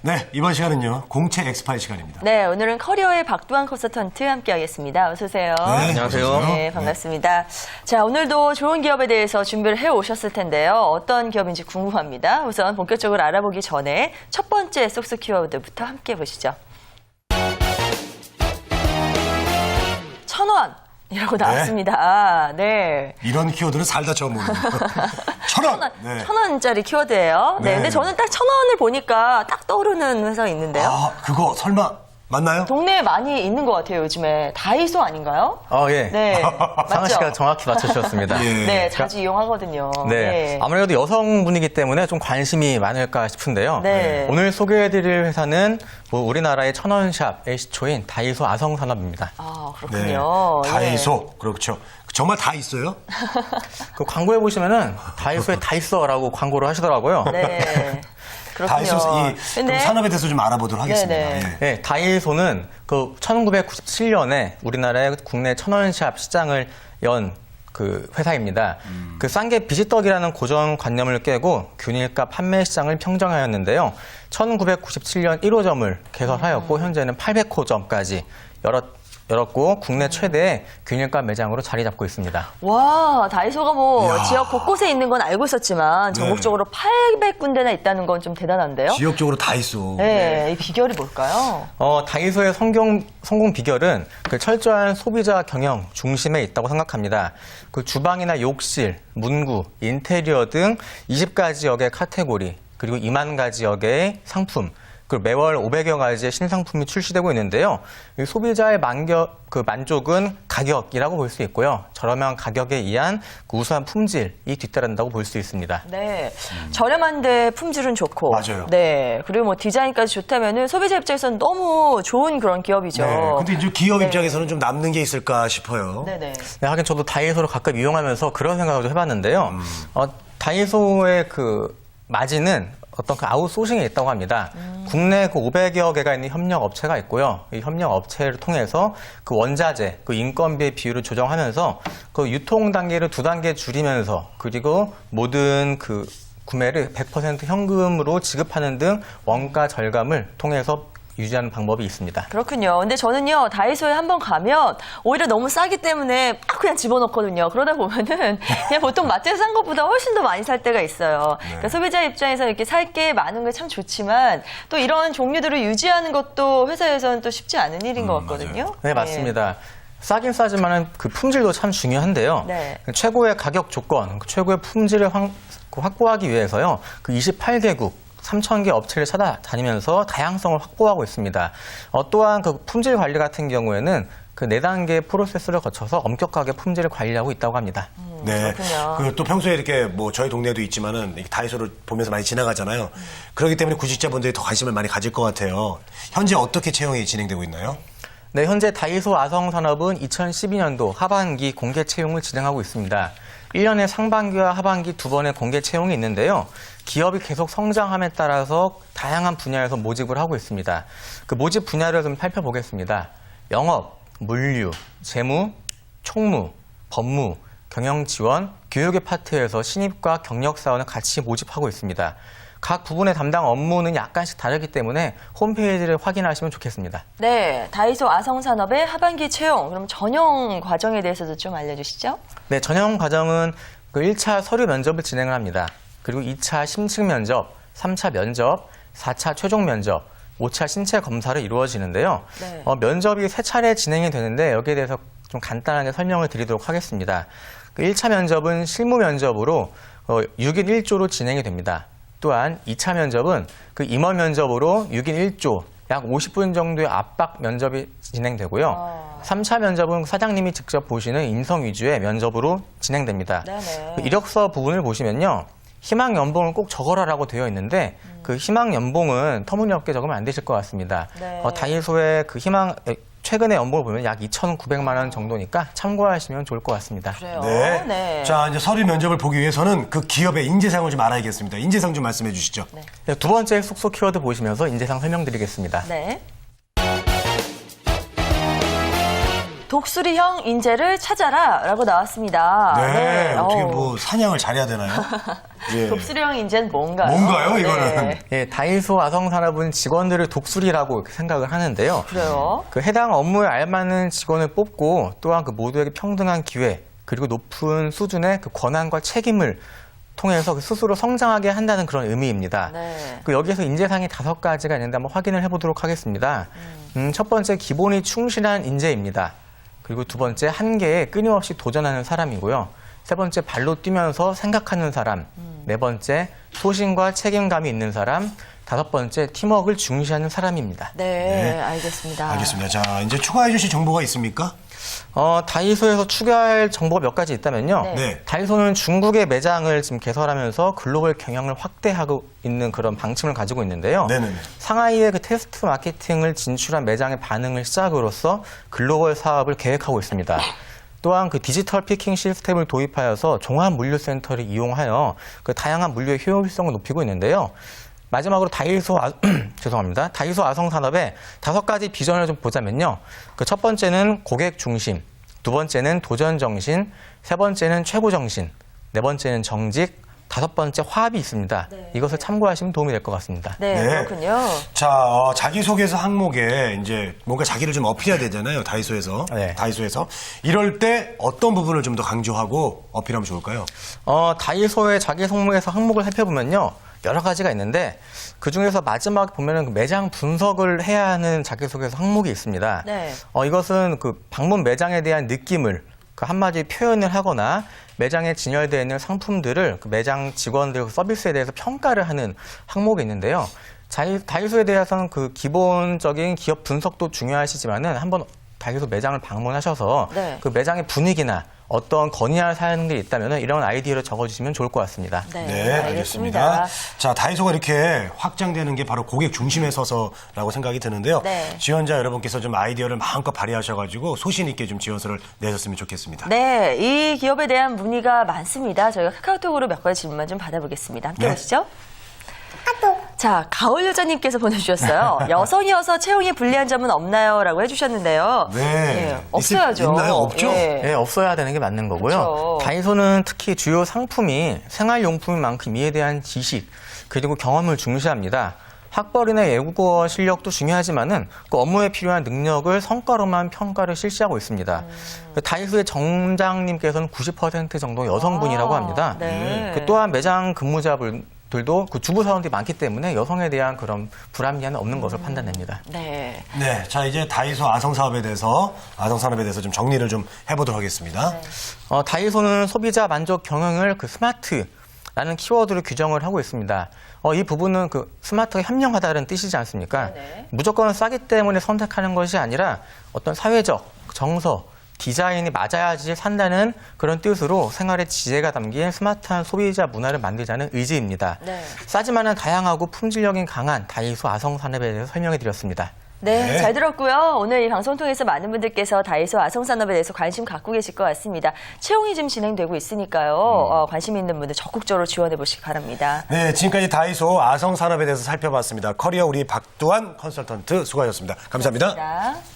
네, 이번 시간은요, 공채 엑스파일 시간입니다. 네, 오늘은 커리어의 박두환 컨설턴트 함께하겠습니다. 어서 오세요. 네, 안녕하세요. 네, 반갑습니다. 자, 오늘도 좋은 기업에 대해서 준비를 해오셨을 텐데요. 어떤 기업인지 궁금합니다. 우선 본격적으로 알아보기 전에 첫 번째 쏙쏙 키워드부터 함께 보시죠. 1,000원! 이라고 나왔습니다. 네. 이런 키워드는 살다 처음 보는 거예요. 1,000원! 네. 1,000원짜리 키워드예요. 네. 네. 근데 저는 딱 1,000원을 보니까 딱 떠오르는 회사가 있는데요. 아, 그거 설마 맞나요? 동네에 많이 있는 것 같아요, 요즘에. 다이소 아닌가요? 예. 네. 상은 씨가 맞죠? 정확히 맞춰주셨습니다. 예. 네, 자주 이용하거든요. 네. 아무래도 여성분이기 때문에 좀 관심이 많을까 싶은데요. 네. 오늘 소개해드릴 회사는 우리나라의 천원샵의 시초인 다이소 아성산업입니다. 아, 그렇군요. 네. 다이소. 그렇죠. 정말 다 있어요? 그 광고에 보시면은 다이소에 다 있어라고 광고를 하시더라고요. 예. 네. 그렇군요. 다이소 이 산업에 대해서 좀 알아보도록 하겠습니다. 네네. 예. 네, 다이소는 그 1997년에 우리나라의 국내 천원샵 시장을 연 그 회사입니다. 그 싼 게 비지떡이라는 고정관념을 깨고 균일가 판매 시장을 평정하였는데요. 1997년 1호점을 개설하였고 현재는 800호점까지 열었고 국내 최대의 균일가 매장으로 자리 잡고 있습니다. 와, 다이소가 뭐 이야. 지역 곳곳에 있는 건 알고 있었지만 전국적으로 800군데나 있다는 건 좀 대단한데요? 지역적으로 다이소. 네, 이 비결이 뭘까요? 다이소의 성공 비결은 그 철저한 소비자 경영 중심에 있다고 생각합니다. 그 주방이나 욕실, 문구, 인테리어 등 20가지역의 카테고리, 그리고 2만 가지역의 상품, 그리고 매월 500여 가지의 신상품이 출시되고 있는데요. 이 소비자의 만족은 가격이라고 볼 수 있고요. 저렴한 가격에 의한 그 우수한 품질이 뒤따른다고 볼 수 있습니다. 네, 저렴한데 품질은 좋고, 맞아요. 네, 그리고 뭐 디자인까지 좋다면은 소비자 입장에서는 너무 좋은 그런 기업이죠. 네. 근데 이제 기업 네. 입장에서는 좀 남는 게 있을까 싶어요. 네네. 네, 하긴 저도 다이소를 가끔 이용하면서 그런 생각을 좀 해봤는데요. 다이소의 그 마진은 어떤 그 아웃소싱에 있다고 합니다. 국내 그 500여 개가 있는 협력 업체가 있고요. 이 협력 업체를 통해서 그 원자재, 그 인건비의 비율을 조정하면서 그 유통 단계를 2단계 줄이면서 그리고 모든 그 구매를 100% 현금으로 지급하는 등 원가 절감을 통해서 유지하는 방법이 있습니다. 그렇군요. 근데 저는요, 다이소에 한번 가면 오히려 너무 싸기 때문에 막 그냥 집어넣거든요. 그러다 보면은 그냥 보통 마트에서 산 것보다 훨씬 더 많이 살 때가 있어요. 그러니까 소비자 입장에서 이렇게 살 게 많은 게 참 좋지만 또 이런 종류들을 유지하는 것도 회사에서는 또 쉽지 않은 일인 것 같거든요. 네, 맞습니다. 싸긴 싸지만 그 품질도 참 중요한데요. 네. 최고의 가격 조건, 최고의 품질을 확보하기 위해서요. 그 28개국 3,000개 업체를 찾아다니면서 다양성을 확보하고 있습니다. 또한 그 품질 관리 같은 경우에는 그 4단계 프로세스를 거쳐서 엄격하게 품질을 관리하고 있다고 합니다. 네. 그렇군요. 그리고 또 평소에 이렇게 뭐 저희 동네도 있지만은 이 다이소를 보면서 많이 지나가잖아요. 그렇기 때문에 구직자분들이 더 관심을 많이 가질 것 같아요. 현재 어떻게 채용이 진행되고 있나요? 네, 현재 다이소 아성산업은 2012년도 하반기 공개 채용을 진행하고 있습니다. 1년에 상반기와 하반기 2번의 공개 채용이 있는데요. 기업이 계속 성장함에 따라서 다양한 분야에서 모집을 하고 있습니다. 그 모집 분야를 좀 살펴보겠습니다. 영업, 물류, 재무, 총무, 법무, 경영지원, 교육의 파트에서 신입과 경력사원을 같이 모집하고 있습니다. 각 부분의 담당 업무는 약간씩 다르기 때문에 홈페이지를 확인하시면 좋겠습니다. 네, 다이소 아성산업의 하반기 채용, 그럼 전형 과정에 대해서도 좀 알려주시죠. 네, 전형 과정은 그 1차 서류 면접을 진행을 합니다. 그리고 2차 심층 면접, 3차 면접, 4차 최종 면접, 5차 신체 검사를 이루어지는데요. 네. 면접이 3차례 진행이 되는데 여기에 대해서 좀 간단하게 설명을 드리도록 하겠습니다. 그 1차 면접은 실무 면접으로 6인 1조로 진행이 됩니다. 또한 2차 면접은 그 임원 면접으로 6인 1조, 약 50분 정도의 압박 면접이 진행되고요. 3차 면접은 사장님이 직접 보시는 인성 위주의 면접으로 진행됩니다. 네네. 그 이력서 부분을 보시면요. 희망 연봉을 꼭 적어라라고 되어 있는데 그 희망 연봉은 터무니없게 적으면 안 되실 것 같습니다. 네. 다이소의 그 최근의 연봉을 보면 약 2,900만 원 정도니까 참고하시면 좋을 것 같습니다. 그래요. 네. 네. 자, 이제 서류 면접을 보기 위해서는 그 기업의 인재상을 좀 알아야겠습니다. 인재상 좀 말씀해 주시죠. 네, 두 번째 쏙쏙 키워드 보시면서 인재상 설명드리겠습니다. 네. 독수리형 인재를 찾아라라고 나왔습니다. 네, 어떻게 어우, 뭐 사냥을 잘해야 되나요? 예. 독수리형 인재는 뭔가요? 뭔가요, 이거는? 네. 예, 다이소 아성산업은 직원들을 독수리라고 이렇게 생각을 하는데요. 그래요? 그 해당 업무에 알맞는 직원을 뽑고 또한 그 모두에게 평등한 기회 그리고 높은 수준의 그 권한과 책임을 통해서 그 스스로 성장하게 한다는 그런 의미입니다. 네. 그 여기에서 인재상이 5가지가 있는데 한번 확인을 해보도록 하겠습니다. 첫 번째 기본이 충실한 인재입니다. 그리고 두 번째 한계에 끊임없이 도전하는 사람이고요. 세 번째 발로 뛰면서 생각하는 사람. 네 번째 소신과 책임감이 있는 사람. 다섯 번째 팀워크를 중시하는 사람입니다. 네, 알겠습니다. 알겠습니다. 자, 이제 추가해 주실 정보가 있습니까? 다이소에서 추가할 정보가 몇 가지 있다면요. 네. 네. 다이소는 중국의 매장을 지금 개설하면서 글로벌 경영을 확대하고 있는 그런 방침을 가지고 있는데요. 네네. 상하이의 그 테스트 마케팅을 진출한 매장의 반응을 시작으로서 글로벌 사업을 계획하고 있습니다. 또한 그 디지털 피킹 시스템을 도입하여서 종합 물류센터를 이용하여 그 다양한 물류의 효율성을 높이고 있는데요. 마지막으로 다이소 아성산업의 5가지 비전을 좀 보자면요. 그 첫 번째는 고객 중심, 두 번째는 도전 정신, 세 번째는 최고 정신, 네 번째는 정직, 다섯 번째 화합이 있습니다. 네. 이것을 참고하시면 도움이 될 것 같습니다. 네, 네. 그렇군요. 자, 자기소개서 항목에 이제 뭔가 자기를 좀 어필해야 되잖아요. 다이소에서. 네. 다이소에서. 이럴 때 어떤 부분을 좀 더 강조하고 어필하면 좋을까요? 다이소의 자기 항목을 살펴보면요. 여러 가지가 있는데 그중에서 마지막 보면은 그 매장 분석을 해야 하는 자기소개서 항목이 있습니다. 네. 이것은 그 방문 매장에 대한 느낌을 그 한마디 표현을 하거나 매장에 진열되어 있는 상품들을 그 매장 직원들 서비스에 대해서 평가를 하는 항목이 있는데요. 다이소에 대해서는 그 기본적인 기업 분석도 중요하시지만은 한번 다이소 매장을 방문하셔서 네. 그 매장의 분위기나 어떤 건의할 사항들이 있다면 이런 아이디어를 적어주시면 좋을 것 같습니다. 네, 알겠습니다. 자, 다이소가 이렇게 확장되는 게 바로 고객 중심에 서서라고 생각이 드는데요. 네. 지원자 여러분께서 좀 아이디어를 마음껏 발휘하셔가지고 소신 있게 좀 지원서를 내셨으면 좋겠습니다. 네, 이 기업에 대한 문의가 많습니다. 저희가 카카오톡으로 몇 가지 질문만 좀 받아보겠습니다. 함께 네. 보시죠. 자, 가을 여자님께서 보내주셨어요. 여성이어서 채용이 불리한 점은 없나요? 라고 해주셨는데요. 네. 없어야죠. 있나요? 없죠? 예. 네, 없어야 되는 게 맞는 거고요. 그렇죠. 다이소는 특히 주요 상품이 생활용품인 만큼 이에 대한 지식 그리고 경험을 중시합니다. 학벌이나 외국어 실력도 중요하지만은 그 업무에 필요한 능력을 성과로만 평가를 실시하고 있습니다. 다이소의 정장님께서는 90% 정도 여성분이라고 합니다. 네. 그 또한 매장 근무자분들도 그 주부 사원들이 많기 때문에 여성에 대한 그런 불합리함은 없는 것으로 판단됩니다. 네. 네. 자, 이제 다이소 아성산업에 대해서 좀 정리를 좀 해보도록 하겠습니다. 다이소는 소비자 만족 경영을 그 스마트라는 키워드로 규정을 하고 있습니다. 이 부분은 그 스마트가 현명하다는 뜻이지 않습니까? 네네. 무조건 싸기 때문에 선택하는 것이 아니라 어떤 사회적, 정서, 디자인이 맞아야지 산다는 그런 뜻으로 생활의 지혜가 담긴 스마트한 소비자 문화를 만들자는 의지입니다. 네. 싸지만은 다양하고 품질력이 강한 다이소 아성산업에 대해서 설명해 드렸습니다. 네, 네. 잘 들었고요. 오늘 이 방송 통해서 많은 분들께서 다이소 아성산업에 대해서 관심 갖고 계실 것 같습니다. 채용이 지금 진행되고 있으니까요. 관심 있는 분들 적극적으로 지원해 보시기 바랍니다. 네, 지금까지 다이소 아성산업에 대해서 살펴봤습니다. 커리어 우리 박두환 컨설턴트 수고하셨습니다. 감사합니다. 감사합니다.